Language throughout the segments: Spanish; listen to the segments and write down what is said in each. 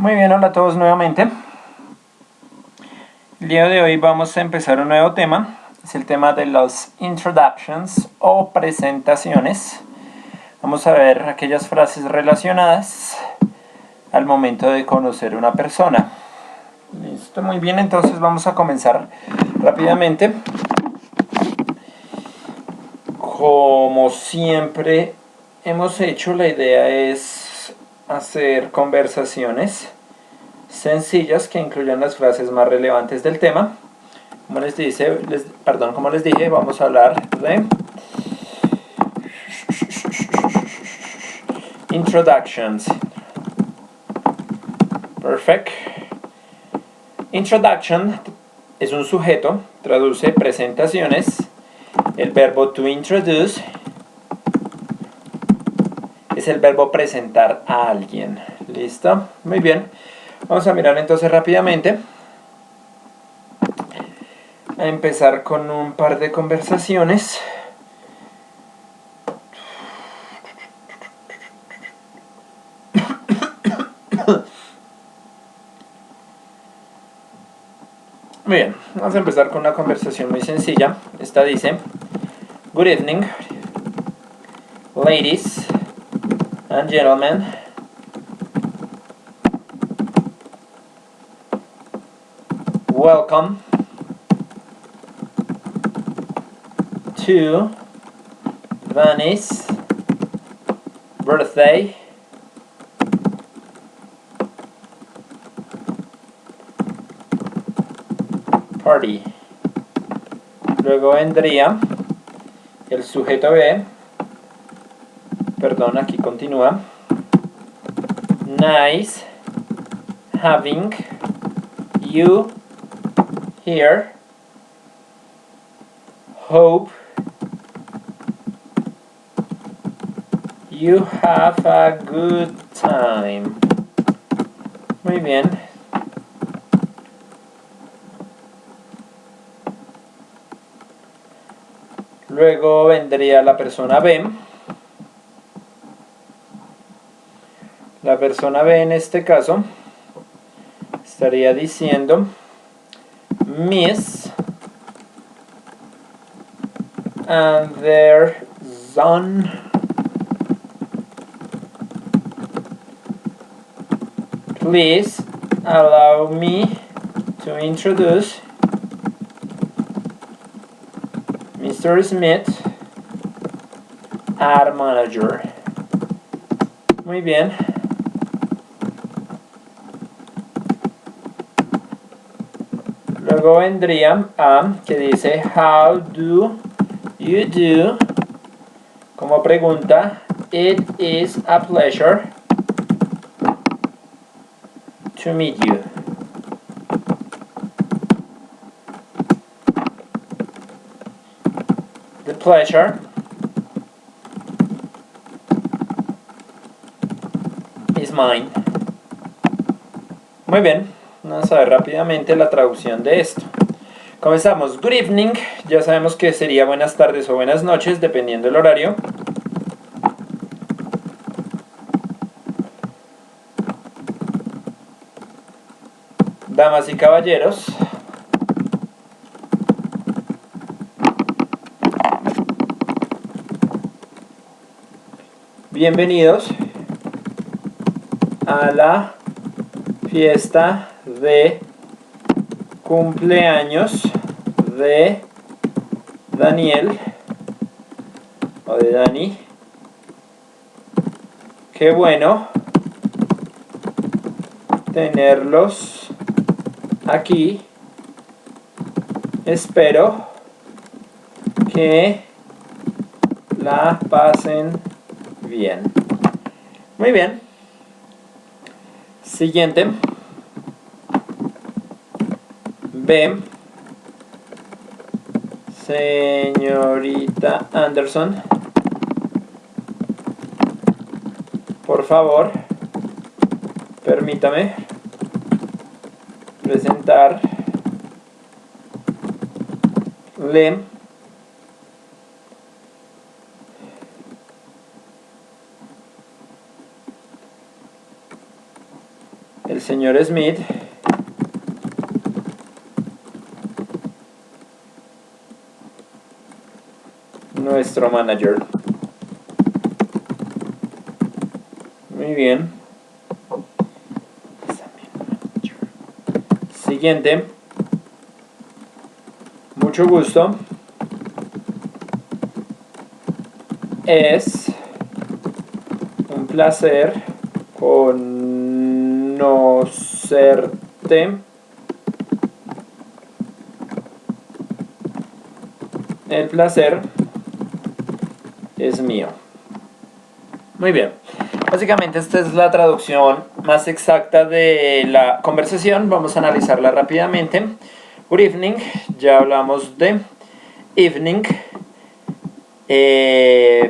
Muy bien, hola a todos nuevamente. El día de hoy vamos a empezar un nuevo tema. Es el tema de los introductions o presentaciones. Vamos a ver aquellas frases relacionadas al momento de conocer una persona. Listo, muy bien, entonces vamos a comenzar rápidamente. Como siempre hemos hecho, la idea es hacer conversaciones sencillas que incluyan las frases más relevantes del tema. Como les dije, vamos a hablar de introductions. Perfect. Introduction es un sujeto, traduce presentaciones. El verbo to introduce es el verbo presentar a alguien. ¿Listo? Muy bien. Vamos a mirar entonces rápidamente. A empezar con un par de conversaciones. Muy bien, vamos a empezar con una conversación muy sencilla. Esta dice: Good evening, ladies and gentlemen. Welcome to Vanny's birthday party. Luego vendría el sujeto B. Perdón, aquí continúa. Nice having you here. Hope you have a good time. Muy bien. Luego vendría la persona B. La persona B en este caso estaría diciendo: Miss Anderson, please allow me to introduce Mr. Smith, our manager. Muy bien. Luego vendría A, que dice How do you do? Como pregunta: It is a pleasure to meet you. The pleasure is mine. Muy bien, vamos a ver rápidamente la traducción de esto. Comenzamos. Good evening, ya sabemos que sería buenas tardes o buenas noches, dependiendo del horario. Damas y caballeros, bienvenidos a la fiesta de cumpleaños de Daniel o de Dani. Qué bueno tenerlos aquí. Espero que la pasen bien. Muy bien. Siguiente. B. Señorita Anderson, por favor, permítame presentarle el el señor Smith nuestro manager. Muy bien. Siguiente. Mucho gusto. Es un placer conocerte. El placer es mío. Muy bien. Básicamente esta es la traducción más exacta de la conversación. Vamos a analizarla rápidamente. Good evening. Ya hablamos de evening.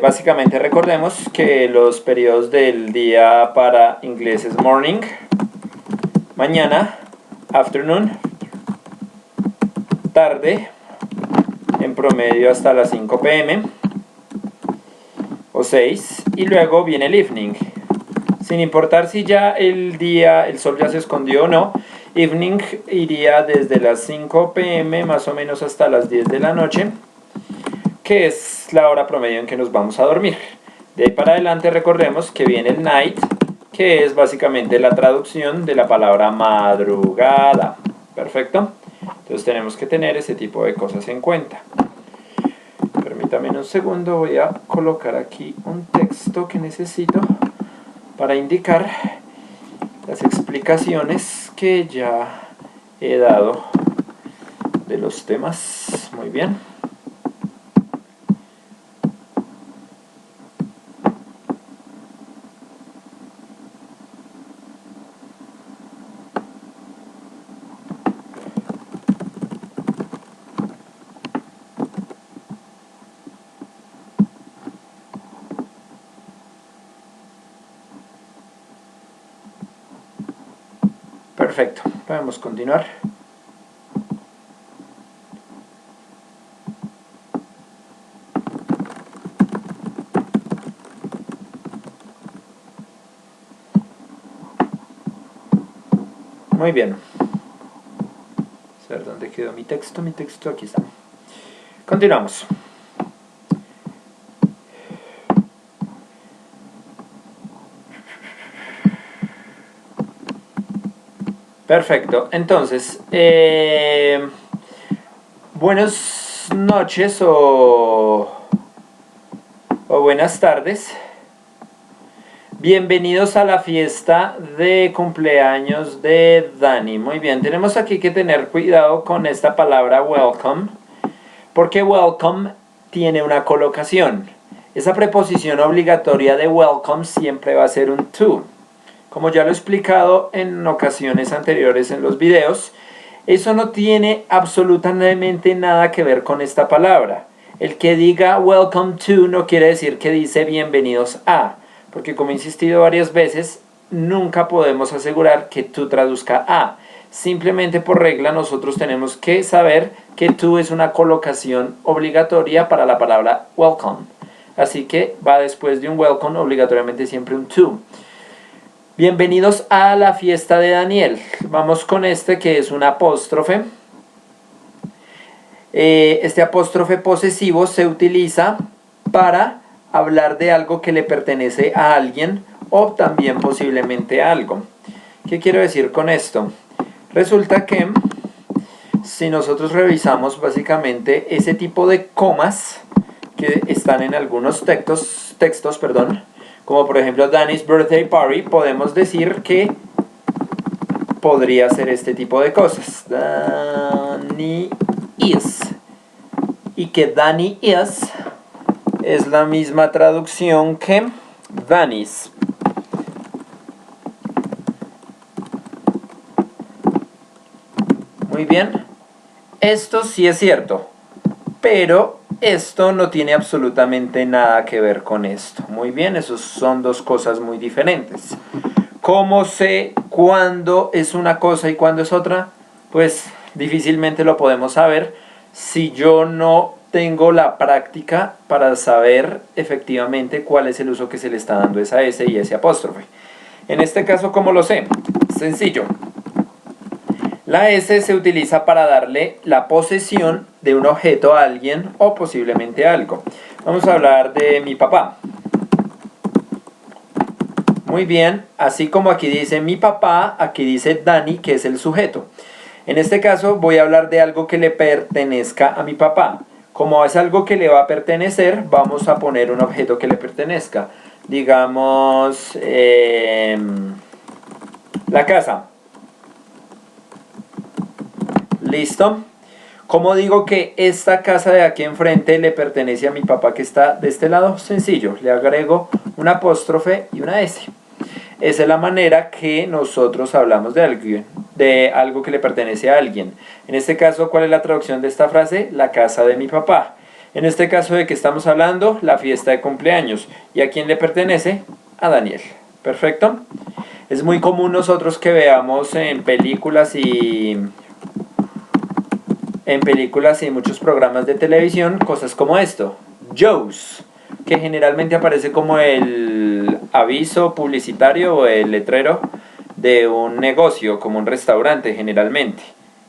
Básicamente recordemos que los periodos del día para inglés es morning, mañana, afternoon, tarde, en promedio hasta las 5 p.m. o 6, y luego viene el evening. Sin importar si ya el sol ya se escondió o no, evening iría desde las 5 p.m. más o menos hasta las 10 de la noche, que es la hora promedio en que nos vamos a dormir. De ahí para adelante recordemos que viene el night, que es básicamente la traducción de la palabra madrugada. Perfecto. Entonces tenemos que tener ese tipo de cosas en cuenta. Permítame un segundo, voy a colocar aquí un texto que necesito para indicar las explicaciones que ya he dado de los temas. Muy bien. Perfecto, podemos continuar. Muy bien. A ver dónde quedó mi texto. Mi texto aquí está. Continuamos. Perfecto, entonces, buenas noches o buenas tardes. Bienvenidos a la fiesta de cumpleaños de Dani. Muy bien, tenemos aquí que tener cuidado con esta palabra welcome, porque welcome tiene una colocación. Esa preposición obligatoria de welcome siempre va a ser un to. Como ya lo he explicado en ocasiones anteriores en los videos, eso no tiene absolutamente nada que ver con esta palabra. El que diga welcome to no quiere decir que dice bienvenidos a, porque como he insistido varias veces, nunca podemos asegurar que to traduzca a. Simplemente por regla nosotros tenemos que saber que to es una colocación obligatoria para la palabra welcome. Así que va después de un welcome obligatoriamente siempre un to. Bienvenidos a la fiesta de Daniel. Vamos con este que es un apóstrofe. Este apóstrofe posesivo se utiliza para hablar de algo que le pertenece a alguien o también posiblemente a algo. ¿Qué quiero decir con esto? Resulta que si nosotros revisamos básicamente ese tipo de comas que están en algunos textos, como por ejemplo Danny's birthday party, podemos decir que podría ser este tipo de cosas. Danny is. Y que Danny is es la misma traducción que Danny's. Muy bien. Esto sí es cierto, pero esto no tiene absolutamente nada que ver con esto. Muy bien, esos son dos cosas muy diferentes. ¿Cómo sé cuándo es una cosa y cuándo es otra? Pues difícilmente lo podemos saber si yo no tengo la práctica para saber efectivamente cuál es el uso que se le está dando a esa S y ese apóstrofe. En este caso, ¿cómo lo sé? Sencillo. La S se utiliza para darle la posesión de un objeto a alguien o posiblemente a algo. Vamos a hablar de mi papá. Muy bien, así como aquí dice mi papá, aquí dice Dani, que es el sujeto. En este caso voy a hablar de algo que le pertenezca a mi papá. Como es algo que le va a pertenecer, vamos a poner un objeto que le pertenezca. Digamos, la casa. ¿Listo? ¿Cómo digo que esta casa de aquí enfrente le pertenece a mi papá que está de este lado? Sencillo, le agrego un apóstrofe y una S. Esa es la manera que nosotros hablamos de algo que le pertenece a alguien. En este caso, ¿cuál es la traducción de esta frase? La casa de mi papá. En este caso, ¿de qué estamos hablando? La fiesta de cumpleaños. ¿Y a quién le pertenece? A Daniel. ¿Perfecto? Es muy común nosotros que veamos en películas y muchos programas de televisión cosas como esto. Joe's, que generalmente aparece como el aviso publicitario o el letrero de un negocio, como un restaurante generalmente.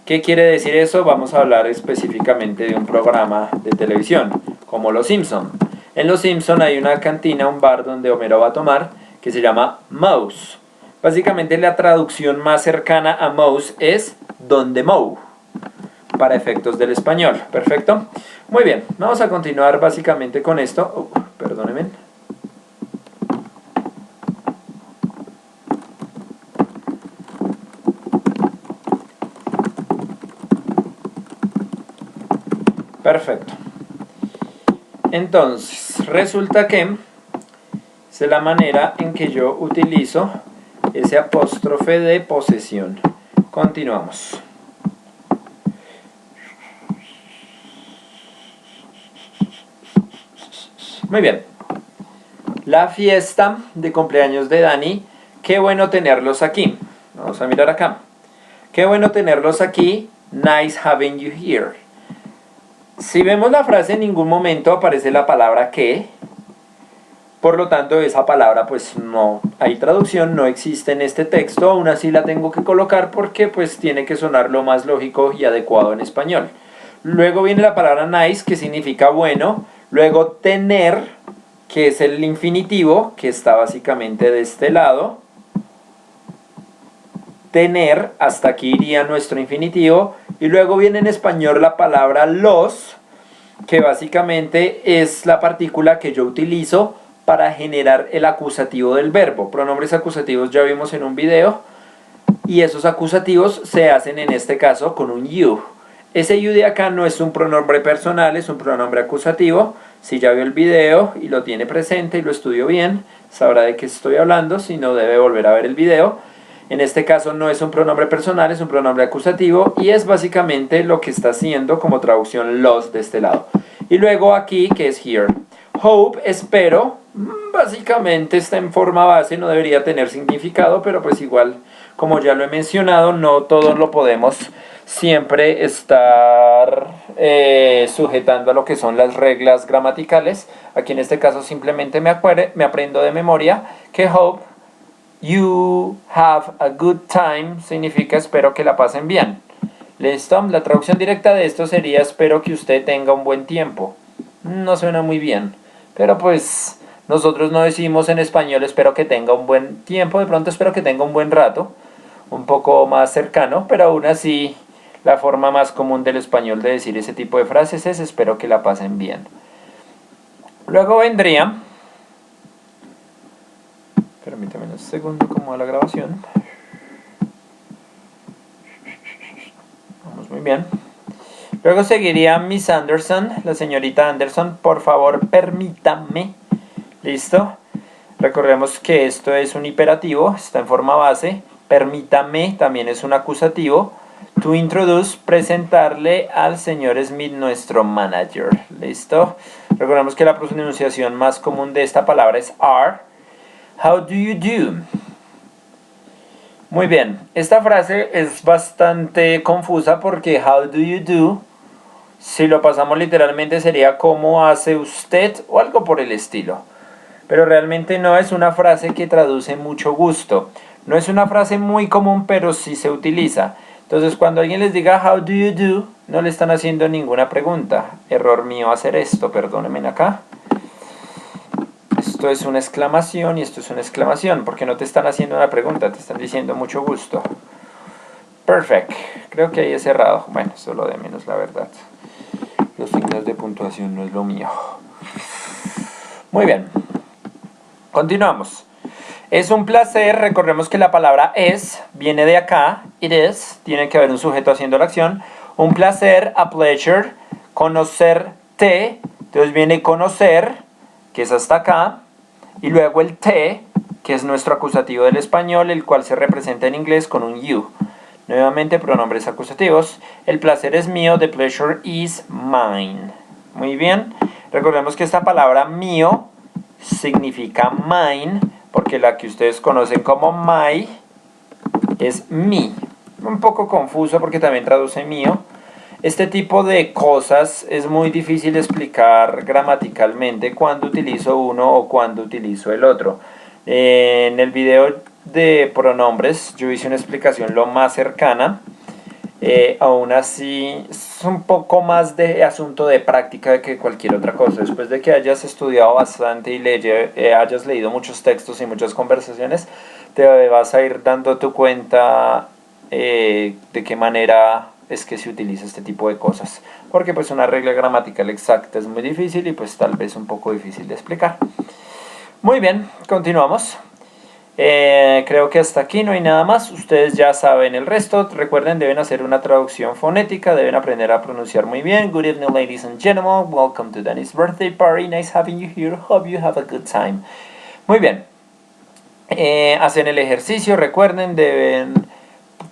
¿Qué quiere decir eso? Vamos a hablar específicamente de un programa de televisión, como Los Simpson. En Los Simpson hay una cantina, un bar donde Homero va a tomar, que se llama Moe's. Básicamente la traducción más cercana a Moe's es donde Moe, para efectos del español. ¿Perfecto? Muy bien, vamos a continuar básicamente con esto. Perdónenme. Perfecto. Entonces, resulta que es la manera en que yo utilizo ese apóstrofe de posesión. Continuamos. Muy bien. La fiesta de cumpleaños de Dani. Qué bueno tenerlos aquí. Vamos a mirar acá. Qué bueno tenerlos aquí. Nice having you here. Si vemos la frase, en ningún momento aparece la palabra que. Por lo tanto, esa palabra pues no hay traducción, no existe en este texto. Aún así la tengo que colocar porque pues tiene que sonar lo más lógico y adecuado en español. Luego viene la palabra nice, que significa bueno. Luego tener, que es el infinitivo, que está básicamente de este lado. Tener, hasta aquí iría nuestro infinitivo. Y luego viene en español la palabra los, que básicamente es la partícula que yo utilizo para generar el acusativo del verbo. Pronombres acusativos ya vimos en un video. Y esos acusativos se hacen en este caso con un you. Ese you de acá no es un pronombre personal, es un pronombre acusativo. Si ya vio el video y lo tiene presente y lo estudió bien, sabrá de qué estoy hablando, si no debe volver a ver el video. En este caso no es un pronombre personal, es un pronombre acusativo y es básicamente lo que está haciendo como traducción los de este lado. Y luego aquí, que es here. Hope, espero, básicamente está en forma base, no debería tener significado, pero pues igual, como ya lo he mencionado, no todos lo podemos siempre estar sujetando a lo que son las reglas gramaticales. Aquí en este caso simplemente me aprendo de memoria que hope you have a good time significa espero que la pasen bien. ¿Listo? La traducción directa de esto sería espero que usted tenga un buen tiempo. No suena muy bien, pero pues nosotros no decimos en español espero que tenga un buen tiempo, de pronto espero que tenga un buen rato, un poco más cercano, pero aún así la forma más común del español de decir ese tipo de frases es espero que la pasen bien. Luego vendría, permítame un segundo como va la grabación. Vamos muy bien. Luego seguiría Miss Anderson, la señorita Anderson, por favor permítame. ¿Listo? Recordemos que esto es un hiperativo, está en forma base. Permítame también es un acusativo. To introduce, presentarle al señor Smith, nuestro manager. ¿Listo? Recordemos que la pronunciación más común de esta palabra es are. How do you do? Muy bien, esta frase es bastante confusa porque how do you do, si lo pasamos literalmente sería ¿cómo hace usted? O algo por el estilo. Pero realmente no es una frase que traduce mucho gusto. No es una frase muy común, pero sí se utiliza. Entonces, cuando alguien les diga how do you do, no le están haciendo ninguna pregunta. Error mío hacer esto, perdónenme acá. Esto es una exclamación y esto es una exclamación, porque no te están haciendo una pregunta, te están diciendo mucho gusto. Perfect. Creo que ahí es cerrado. Bueno, eso es lo de menos, la verdad. Los signos de puntuación no es lo mío. Muy bien. Continuamos. Es un placer, recordemos que la palabra es viene de acá, it is, tiene que haber un sujeto haciendo la acción. Un placer, a pleasure, conocerte, entonces viene conocer, que es hasta acá, y luego el te, que es nuestro acusativo del español, el cual se representa en inglés con un you. Nuevamente pronombres acusativos. El placer es mío, the pleasure is mine. Muy bien, recordemos que esta palabra mío significa mine, porque la que ustedes conocen como my es mi. Un poco confuso porque también traduce mío. Este tipo de cosas es muy difícil explicar gramaticalmente cuando utilizo uno o cuando utilizo el otro. En el video de pronombres yo hice una explicación lo más cercana. Aún así es un poco más de asunto de práctica que cualquier otra cosa. Después de que hayas estudiado bastante y hayas leído muchos textos y muchas conversaciones, te vas a ir dando tu cuenta de qué manera es que se utiliza este tipo de cosas, porque pues una regla gramatical exacta es muy difícil y pues tal vez un poco difícil de explicar. Muy bien, continuamos. Creo que hasta aquí no hay nada más. Ustedes ya saben el resto. Recuerden, deben hacer una traducción fonética. Deben aprender a pronunciar muy bien. Good evening, ladies and gentlemen. Welcome to Danny's birthday party. Nice having you here. Hope you have a good time. Muy bien. Hacen el ejercicio. Recuerden, deben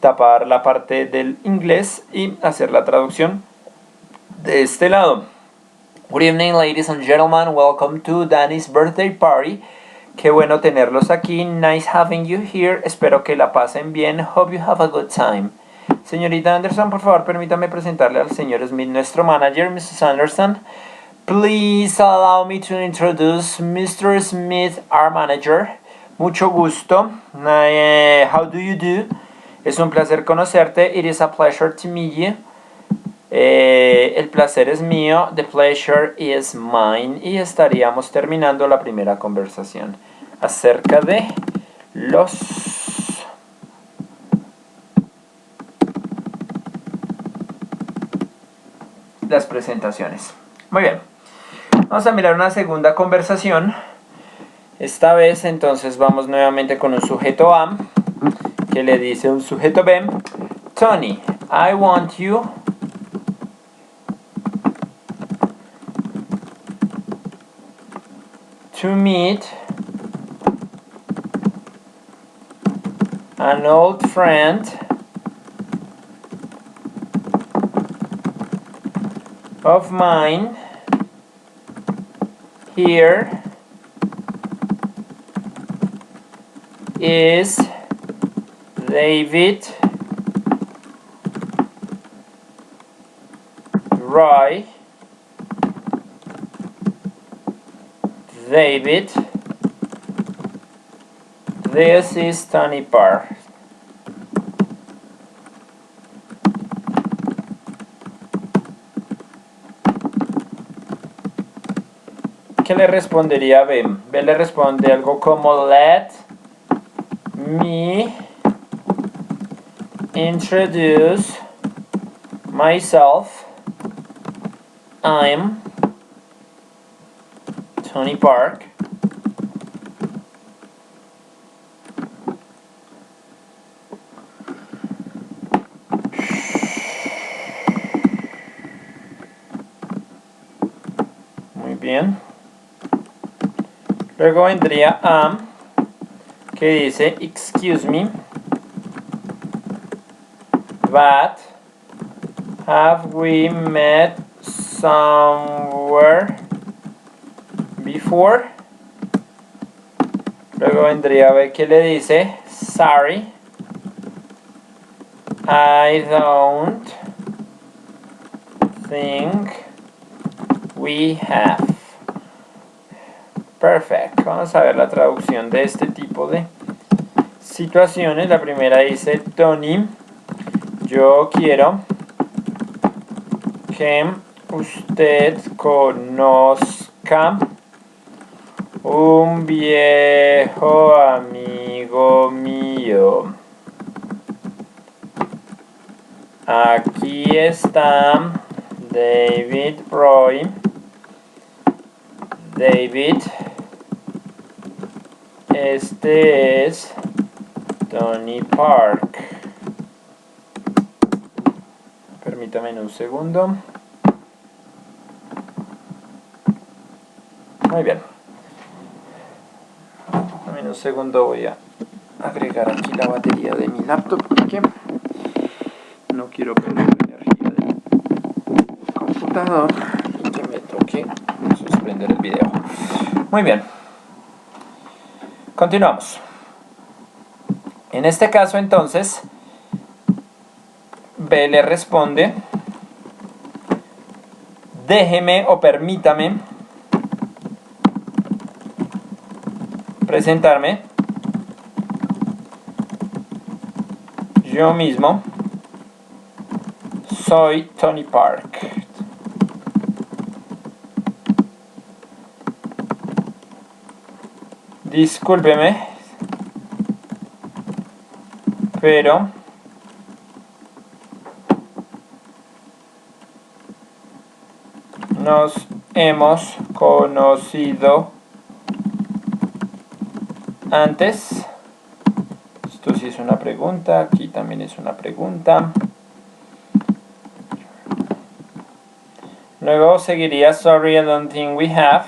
tapar la parte del inglés y hacer la traducción de este lado. Good evening, ladies and gentlemen. Welcome to Danny's birthday party. Qué bueno tenerlos aquí. Nice having you here. Espero que la pasen bien. Hope you have a good time. Señorita Anderson, por favor, permítame presentarle al señor Smith, nuestro manager, Mrs. Anderson. Please allow me to introduce Mr. Smith, our manager. Mucho gusto. How do you do? Es un placer conocerte. It is a pleasure to meet you. El placer es mío, the pleasure is mine, y estaríamos terminando la primera conversación acerca de las presentaciones. Muy bien, vamos a mirar una segunda conversación. Esta vez entonces vamos nuevamente con un sujeto A que le dice a un sujeto B: Tony, I want you to meet an old friend of mine. Here is David Roy. David, this is Tony Parr. ¿Qué le respondería a B? B le responde algo como let me introduce myself. I'm Tony Park. Muy bien. Luego vendría am, que dice excuse me, but have we met somewhere before? Luego vendría B, que le dice sorry, I don't think we have. Perfect. Vamos a ver la traducción de este tipo de situaciones. La primera dice: Tony, yo quiero que usted conozca un viejo amigo mío. Aquí está David Roy. David, este es Tony Park. Permítame un segundo. Muy bien. En un segundo voy a agregar aquí la batería de mi laptop porque no quiero perder la energía del computador y que me toque suspender el video. Muy bien. Continuamos. En este caso, entonces, B le responde: déjeme o permítame presentarme yo mismo. Soy Tony Park. Discúlpeme, pero nos hemos conocido antes. Esto sí es una pregunta, aquí también es una pregunta. Luego seguiría: sorry, I don't think we have.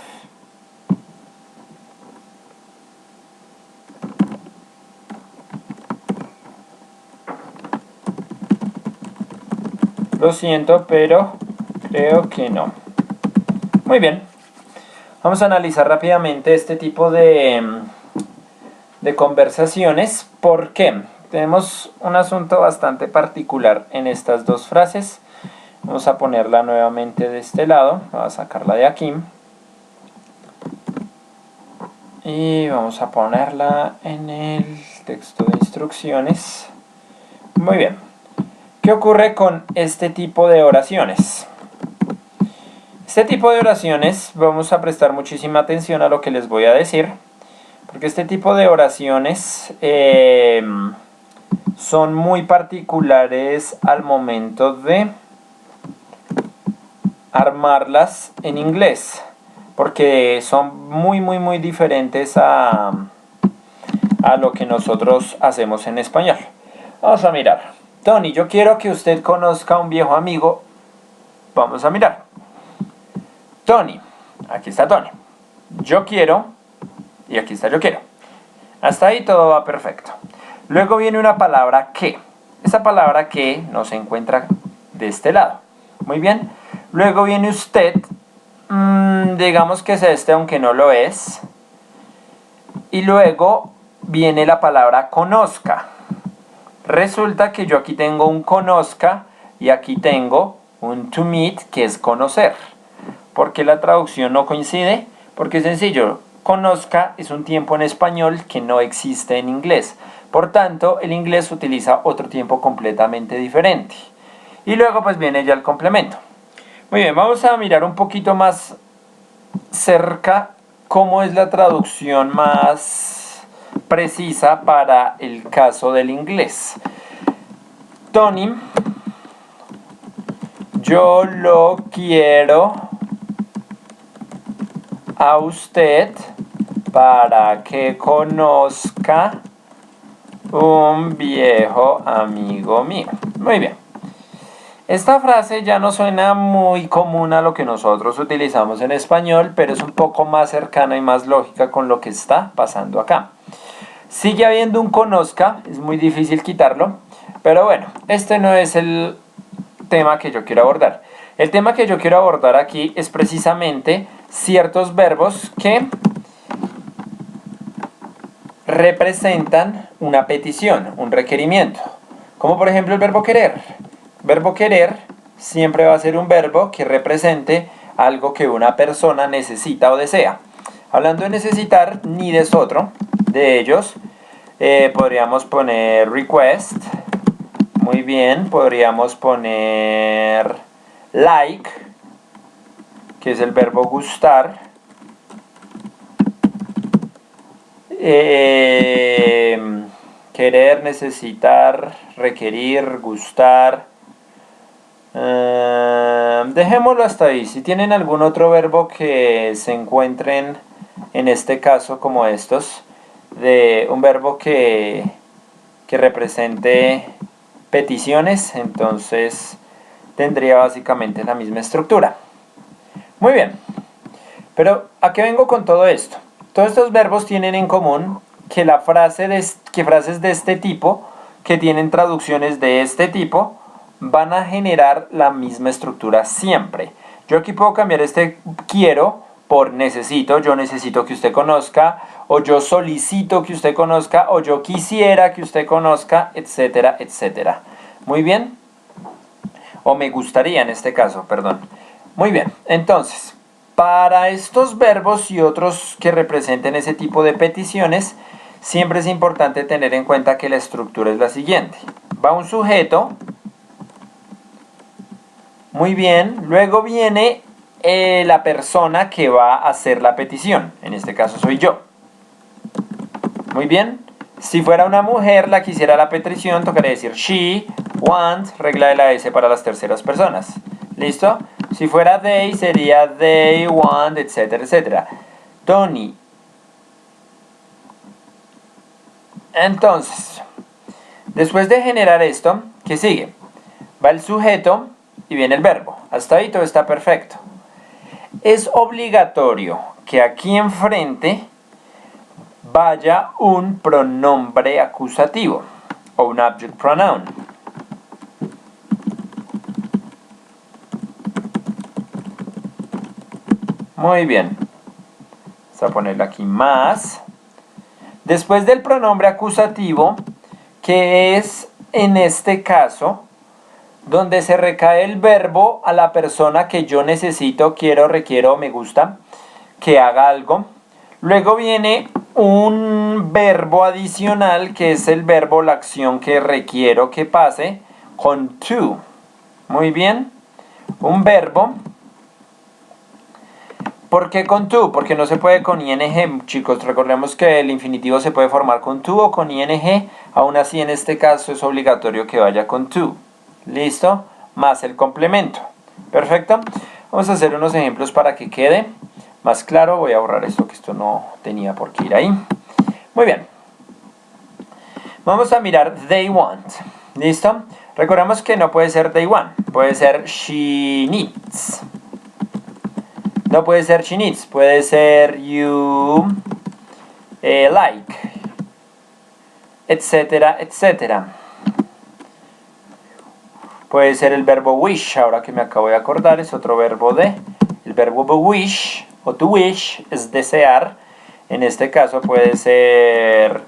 Lo siento, pero creo que no. Muy bien. Vamos a analizar rápidamente este tipo de conversaciones. ¿Por qué? Tenemos un asunto bastante particular en estas dos frases. Vamos a ponerla nuevamente de este lado. Voy a sacarla de aquí. Y vamos a ponerla en el texto de instrucciones. Muy bien. ¿Qué ocurre con este tipo de oraciones? Este tipo de oraciones vamos a prestar muchísima atención a lo que les voy a decir, porque este tipo de oraciones son muy particulares al momento de armarlas en inglés, porque son muy diferentes a lo que nosotros hacemos en español. Vamos a mirar. Tony, yo quiero que usted conozca a un viejo amigo. Vamos a mirar. Tony, aquí está Tony. Yo quiero, y aquí está yo quiero. Hasta ahí todo va perfecto. Luego viene una palabra que. Esa palabra que no se encuentra de este lado. Muy bien. Luego viene usted. Digamos que es este, aunque no lo es. Y luego viene la palabra conozca. Resulta que yo aquí tengo un conozca y aquí tengo un to meet, que es conocer. ¿Por qué la traducción no coincide? Porque es sencillo. Conozca es un tiempo en español que no existe en inglés. Por tanto, el inglés utiliza otro tiempo completamente diferente. Y luego pues viene ya el complemento. Muy bien, vamos a mirar un poquito más cerca cómo es la traducción más precisa para el caso del inglés. Tony, yo lo quiero a usted para que conozca un viejo amigo mío. Muy bien. Esta frase ya no suena muy común a lo que nosotros utilizamos en español, pero es un poco más cercana y más lógica con lo que está pasando acá. Sigue habiendo un conozca, es muy difícil quitarlo, pero bueno, este no es el tema que yo quiero abordar. El tema que yo quiero abordar aquí es precisamente ciertos verbos que representan una petición, un requerimiento. Como por ejemplo el verbo querer. Verbo querer siempre va a ser un verbo que represente algo que una persona necesita o desea. Hablando de necesitar, need es otro de ellos. Podríamos poner request. Muy bien, podríamos poner like, que es el verbo gustar. Querer, necesitar, requerir, gustar. Dejémoslo hasta ahí. Si tienen algún otro verbo que se encuentren en este caso como estos, de un verbo que represente peticiones, entonces tendría básicamente la misma estructura. Muy bien, pero ¿a qué vengo con todo esto? Todos estos verbos tienen en común que frases de este tipo, que tienen traducciones de este tipo, van a generar la misma estructura siempre. Yo aquí puedo cambiar este quiero por necesito, yo necesito que usted conozca, o yo solicito que usted conozca, o yo quisiera que usted conozca, etcétera, etcétera. Muy bien. O me gustaría en este caso, perdón. Muy bien, entonces, para estos verbos y otros que representen ese tipo de peticiones, siempre es importante tener en cuenta que la estructura es la siguiente. Va un sujeto. Muy bien, luego viene la persona que va a hacer la petición. En este caso soy yo. Muy bien. Si fuera una mujer la que hiciera la petición, tocaría decir she, want, regla de la S para las terceras personas. ¿Listo? Si fuera they, sería they, want, etcétera, etcétera. Tony. Entonces, después de generar esto, ¿qué sigue? Va el sujeto y viene el verbo. Hasta ahí todo está perfecto. Es obligatorio que aquí enfrente vaya un pronombre acusativo o un object pronoun. Muy bien. Vamos a ponerle aquí más. Después del pronombre acusativo, que es en este caso donde se recae el verbo a la persona que yo necesito, quiero, requiero, me gusta, que haga algo. Luego viene un verbo adicional que es el verbo, la acción que requiero que pase con to. Muy bien. Un verbo. ¿Por qué con to? Porque no se puede con ing, chicos. Recordemos que el infinitivo se puede formar con to o con ing. Aún así, en este caso es obligatorio que vaya con to. ¿Listo? Más el complemento. Perfecto. Vamos a hacer unos ejemplos para que quede más claro. Voy a borrar esto, que esto no tenía por qué ir ahí. Muy bien. Vamos a mirar they want. ¿Listo? Recordemos que no puede ser they want. Puede ser she needs. No puede ser she needs. Puede ser you like. Etcétera, etcétera. Puede ser el verbo wish, ahora que me acabo de acordar, es otro verbo de. El verbo wish o to wish es desear. En este caso puede ser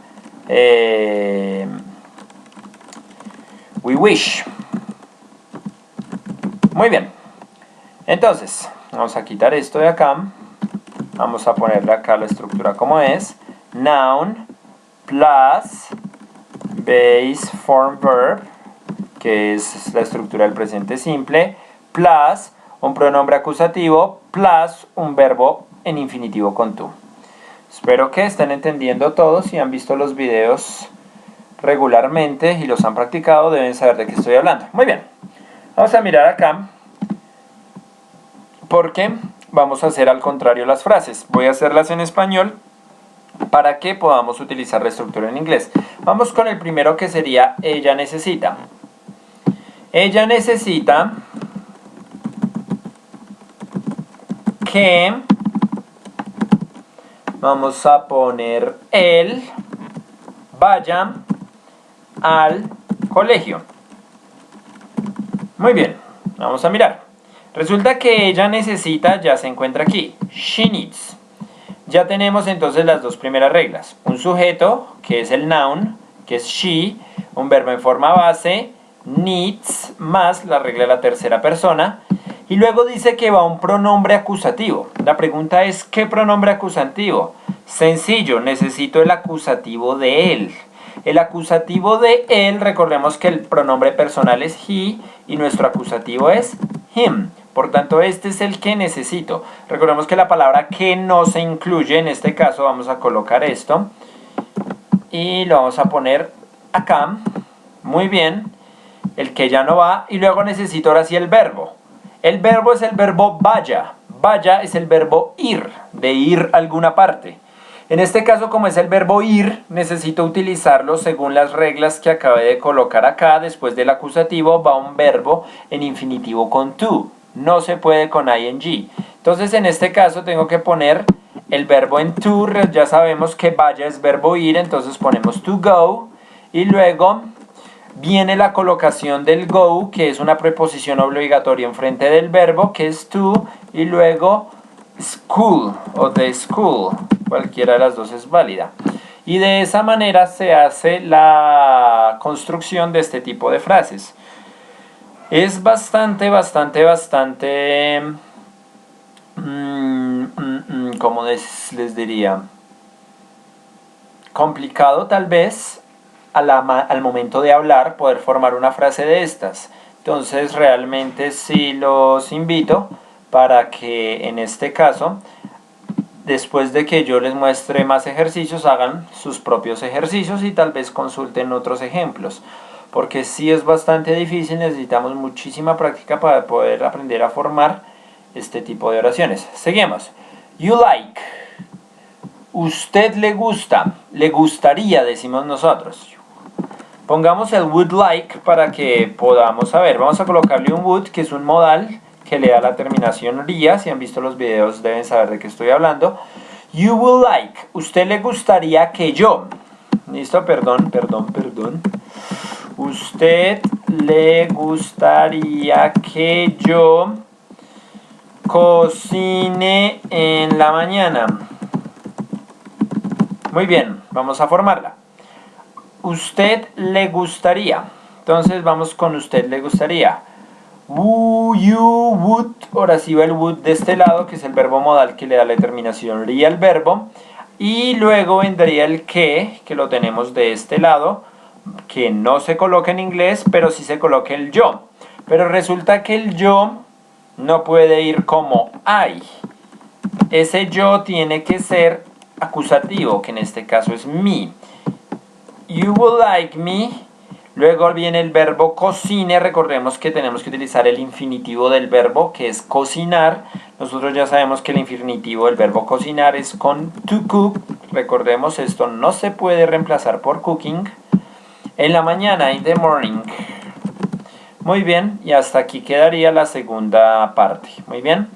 we wish. Muy bien. Entonces, vamos a quitar esto de acá. Vamos a ponerle acá la estructura como es. Noun plus base form verb, que es la estructura del presente simple, plus un pronombre acusativo, plus un verbo en infinitivo con to. Espero que estén entendiendo todos. Si han visto los videos regularmente y los han practicado, deben saber de qué estoy hablando. Muy bien, vamos a mirar acá, porque vamos a hacer al contrario las frases. Voy a hacerlas en español para que podamos utilizar la estructura en inglés. Vamos con el primero, que sería ella necesita. Ella necesita que, vamos a poner, él vaya al colegio. Muy bien, vamos a mirar. Resulta que ella necesita, ya se encuentra aquí, she needs. Ya tenemos entonces las dos primeras reglas. Un sujeto, que es el noun, que es she, un verbo en forma base, needs, más la regla de la tercera persona. Y luego dice que va un pronombre acusativo. La pregunta es, ¿qué pronombre acusativo? Sencillo, necesito el acusativo de él. El acusativo de él, recordemos que el pronombre personal es he y nuestro acusativo es him. Por tanto, este es el que necesito. Recordemos que la palabra que no se incluye, en este caso vamos a colocar esto y lo vamos a poner acá. Muy bien. El que ya no va. Y luego necesito ahora sí el verbo. El verbo es el verbo vaya. Vaya es el verbo ir, de ir a alguna parte. En este caso, como es el verbo ir, necesito utilizarlo según las reglas que acabé de colocar acá. Después del acusativo va un verbo en infinitivo con to. No se puede con ing. Entonces, en este caso tengo que poner el verbo en to. Ya sabemos que vaya es verbo ir, entonces ponemos to go. Y luego viene la colocación del go, que es una preposición obligatoria enfrente del verbo, que es to, y luego school o the school. Cualquiera de las dos es válida. Y de esa manera se hace la construcción de este tipo de frases. Es bastante, ¿cómo les diría? Complicado tal vez al momento de hablar poder formar una frase de estas. Entonces realmente sí los invito para que en este caso, después de que yo les muestre más ejercicios, hagan sus propios ejercicios y tal vez consulten otros ejemplos. Porque sí es bastante difícil, necesitamos muchísima práctica para poder aprender a formar este tipo de oraciones. Seguimos. You like. Usted le gusta. Le gustaría, decimos nosotros. Pongamos el would like para que podamos saber. Vamos a colocarle un would, que es un modal que le da la terminación ría. Si han visto los videos deben saber de qué estoy hablando. You would like. Usted le gustaría que yo. ¿Listo? Perdón. Usted le gustaría que yo cocine en la mañana. Muy bien, vamos a formarla. Usted le gustaría. Entonces vamos con usted le gustaría. You would. Ahora sí va el would de este lado, que es el verbo modal que le da la terminación ría al verbo. Y luego vendría el que lo tenemos de este lado, que no se coloca en inglés, pero sí se coloca el yo. Pero resulta que el yo no puede ir como I. Ese yo tiene que ser acusativo, que en este caso es me. You would like me. Luego viene el verbo cocine. Recordemos que tenemos que utilizar el infinitivo del verbo, que es cocinar. Nosotros ya sabemos que el infinitivo del verbo cocinar es con to cook. Recordemos, esto no se puede reemplazar por cooking. En la mañana, in the morning. Muy bien, y hasta aquí quedaría la segunda parte. Muy bien,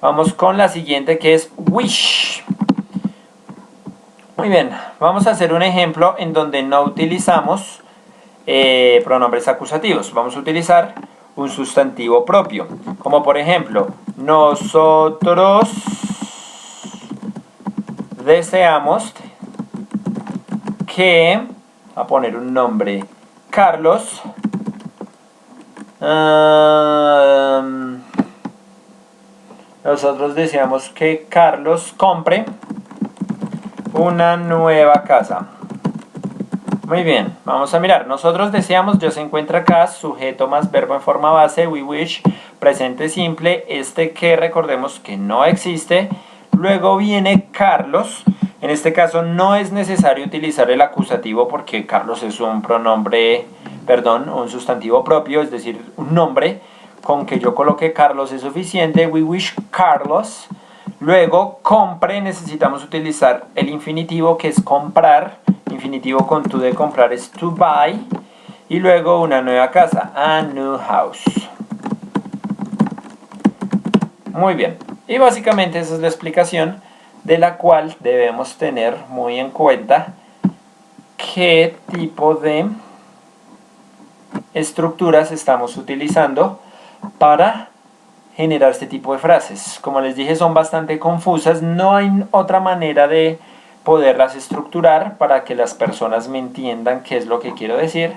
vamos con la siguiente, que es wish. Muy bien, vamos a hacer un ejemplo en donde no utilizamos pronombres acusativos. Vamos a utilizar un sustantivo propio, como por ejemplo, nosotros deseamos que, a poner un nombre, Carlos, nosotros deseamos que Carlos compre una nueva casa. Muy bien, vamos a mirar. Nosotros deseamos, ya se encuentra acá, sujeto más verbo en forma base, we wish, presente simple, este que recordemos que no existe. Luego viene Carlos. En este caso no es necesario utilizar el acusativo porque Carlos es un un sustantivo propio, es decir, un nombre. Con que yo coloque Carlos es suficiente. We wish Carlos. Luego, compre, necesitamos utilizar el infinitivo, que es comprar. Infinitivo con to de comprar es to buy. Y luego una nueva casa, a new house. Muy bien. Y básicamente esa es la explicación, de la cual debemos tener muy en cuenta qué tipo de estructuras estamos utilizando para generar este tipo de frases. Como les dije, son bastante confusas, no hay otra manera de poderlas estructurar para que las personas me entiendan qué es lo que quiero decir.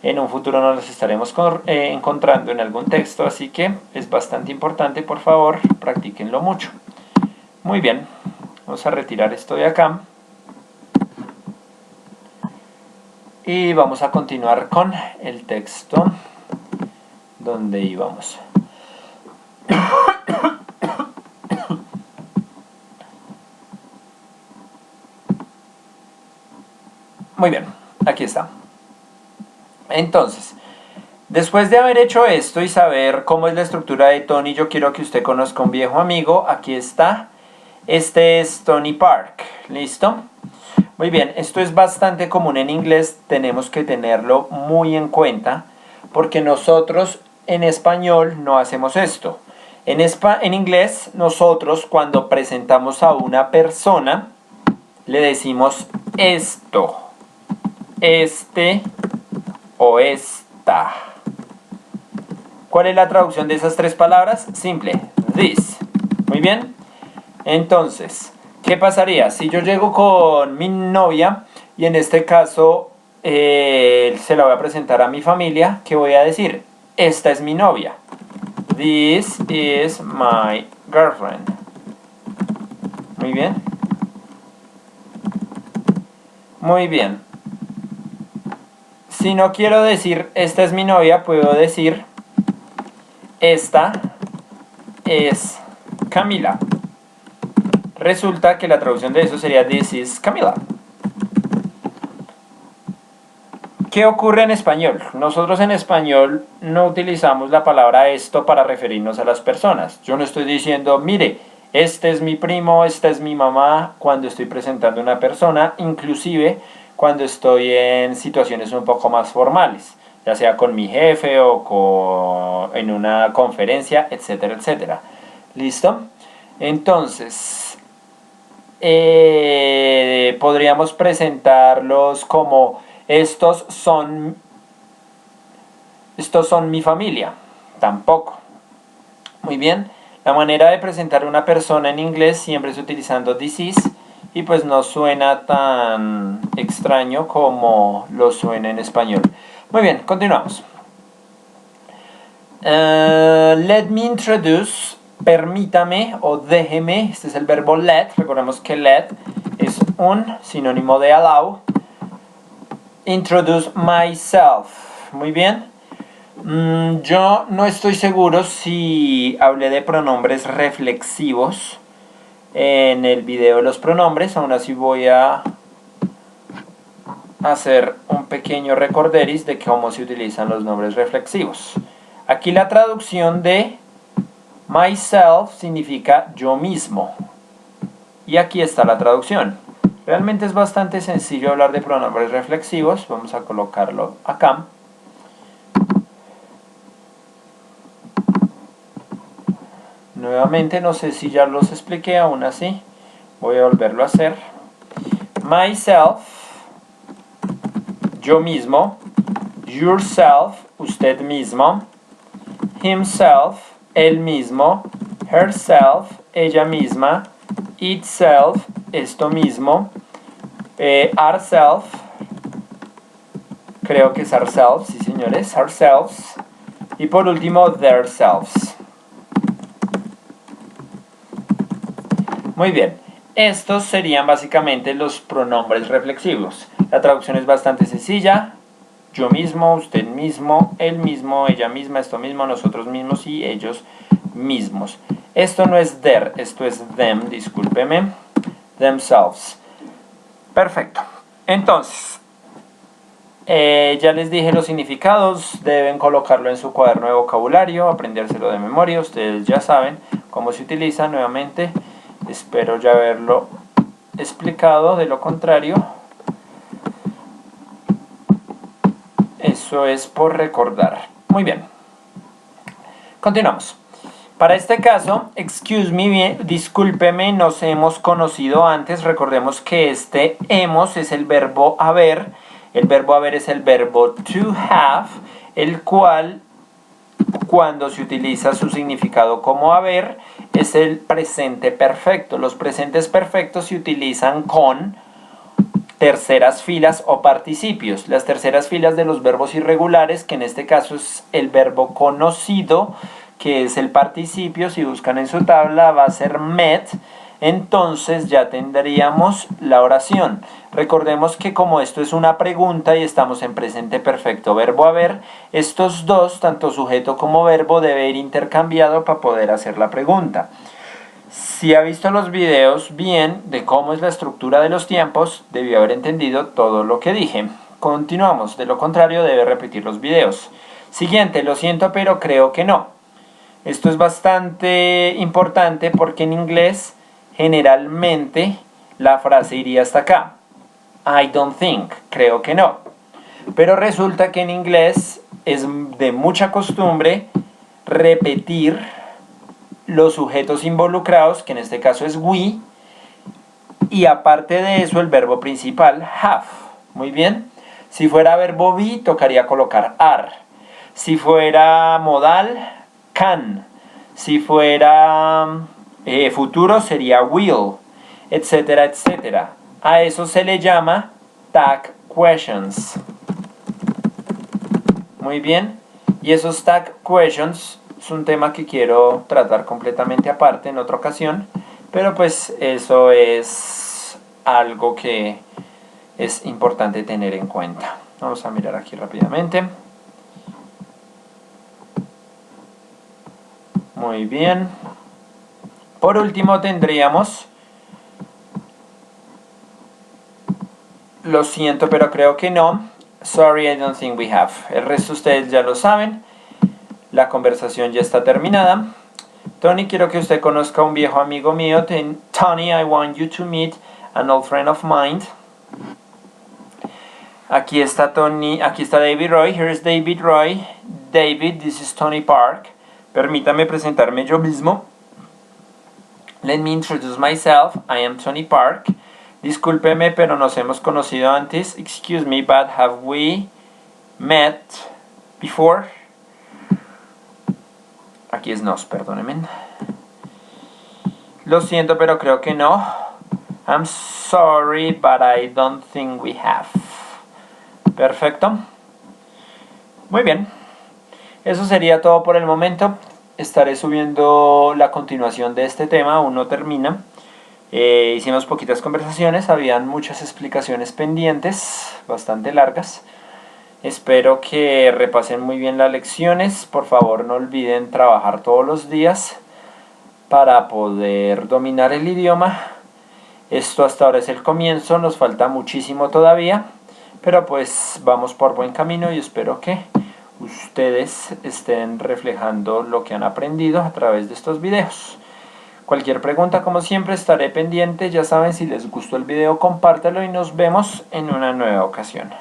En un futuro nos las estaremos encontrando en algún texto, así que es bastante importante, por favor, practíquenlo mucho. Muy bien, vamos a retirar esto de acá. Y vamos a continuar con el texto donde íbamos. Muy bien, aquí está. Entonces, después de haber hecho esto y saber cómo es la estructura de Tony, yo quiero que usted conozca un viejo amigo. Aquí está. Este es Tony Park. ¿Listo? Muy bien, esto es bastante común en inglés. Tenemos que tenerlo muy en cuenta porque nosotros en español no hacemos esto. En inglés, nosotros cuando presentamos a una persona le decimos esto, este o esta. ¿Cuál es la traducción de esas tres palabras? Simple, this. Muy bien. Entonces, ¿qué pasaría si yo llego con mi novia y en este caso se la voy a presentar a mi familia? ¿Qué voy a decir? Esta es mi novia. This is my girlfriend. Muy bien. Muy bien. Si no quiero decir esta es mi novia, puedo decir esta es Camila. Resulta que la traducción de eso sería This is Camila. ¿Qué ocurre en español? Nosotros en español no utilizamos la palabra esto para referirnos a las personas. Yo no estoy diciendo, mire, este es mi primo, esta es mi mamá, cuando estoy presentando a una persona, inclusive cuando estoy en situaciones un poco más formales, ya sea con mi jefe o en una conferencia, etcétera, etcétera. ¿Listo? Entonces, podríamos presentarlos como estos son mi familia. Tampoco. Muy bien. La manera de presentar a una persona en inglés siempre es utilizando this is y pues no suena tan extraño como lo suena en español. Muy bien, continuamos. Let me introduce, permítame o déjeme, este es el verbo let, recordemos que let es un sinónimo de allow. Introduce myself, muy bien. Yo no estoy seguro si hablé de pronombres reflexivos en el video de los pronombres, aún así voy a hacer un pequeño recorderis de cómo se utilizan los nombres reflexivos. Aquí la traducción de myself significa yo mismo. Y aquí está la traducción. Realmente es bastante sencillo hablar de pronombres reflexivos. Vamos a colocarlo acá. Nuevamente, no sé si ya los expliqué, aún así voy a volverlo a hacer. Myself, yo mismo. Yourself, usted mismo. Himself, él mismo. Herself, ella misma. Itself, esto mismo. Ourself, creo que es ourselves, sí señores, ourselves. Y por último, theirselves. Muy bien, estos serían básicamente los pronombres reflexivos. La traducción es bastante sencilla. Yo mismo, usted mismo, él mismo, ella misma, esto mismo, nosotros mismos y ellos mismos. Esto no es their, esto es them, discúlpeme. Themselves. Perfecto. Entonces, ya les dije los significados. Deben colocarlo en su cuaderno de vocabulario, aprendérselo de memoria. Ustedes ya saben cómo se utiliza. Nuevamente, espero ya haberlo explicado. De lo contrario, eso es por recordar. Muy bien. Continuamos. Para este caso, excuse me, discúlpeme, nos hemos conocido antes. Recordemos que este hemos es el verbo haber. El verbo haber es el verbo to have, el cual, cuando se utiliza su significado como haber, es el presente perfecto. Los presentes perfectos se utilizan con terceras filas o participios. Las terceras filas de los verbos irregulares, que en este caso es el verbo conocido, que es el participio. Si buscan en su tabla va a ser met, entonces ya tendríamos la oración. Recordemos que como esto es una pregunta y estamos en presente perfecto verbo haber, estos dos, tanto sujeto como verbo, debe ir intercambiado para poder hacer la pregunta. Si ha visto los videos bien de cómo es la estructura de los tiempos, debió haber entendido todo lo que dije. Continuamos, de lo contrario debe repetir los videos. Siguiente, lo siento pero creo que no. Esto es bastante importante porque en inglés generalmente la frase iría hasta acá. I don't think, creo que no. Pero resulta que en inglés es de mucha costumbre repetir los sujetos involucrados, que en este caso es we, y aparte de eso el verbo principal, have. Muy bien. Si fuera verbo be, tocaría colocar are. Si fuera modal, can. Si fuera futuro, sería will, etcétera, etcétera. A eso se le llama tag questions. Muy bien. Y esos tag questions es un tema que quiero tratar completamente aparte en otra ocasión. Pero pues eso es algo que es importante tener en cuenta. Vamos a mirar aquí rápidamente. Muy bien. Por último tendríamos lo siento pero creo que no. Sorry, I don't think we have. El resto ustedes ya lo saben. La conversación ya está terminada. Tony, quiero que usted conozca a un viejo amigo mío. Tony, I want you to meet an old friend of mine. Aquí está Tony, aquí está David Roy. Here's David Roy. David, this is Tony Park. Permítame presentarme yo mismo. Let me introduce myself. I am Tony Park. Discúlpeme, pero nos hemos conocido antes. Excuse me, but have we met before? Aquí es nos, perdónenme. Lo siento, pero creo que no. I'm sorry, but I don't think we have. Perfecto. Muy bien. Eso sería todo por el momento. Estaré subiendo la continuación de este tema, aún no termina. Hicimos poquitas conversaciones, habían muchas explicaciones pendientes, bastante largas. Espero que repasen muy bien las lecciones. Por favor, no olviden trabajar todos los días para poder dominar el idioma. Esto hasta ahora es el comienzo, nos falta muchísimo todavía, pero pues vamos por buen camino y espero que ustedes estén reflejando lo que han aprendido a través de estos videos. Cualquier pregunta, como siempre, estaré pendiente. Ya saben, si les gustó el video, compártelo y nos vemos en una nueva ocasión.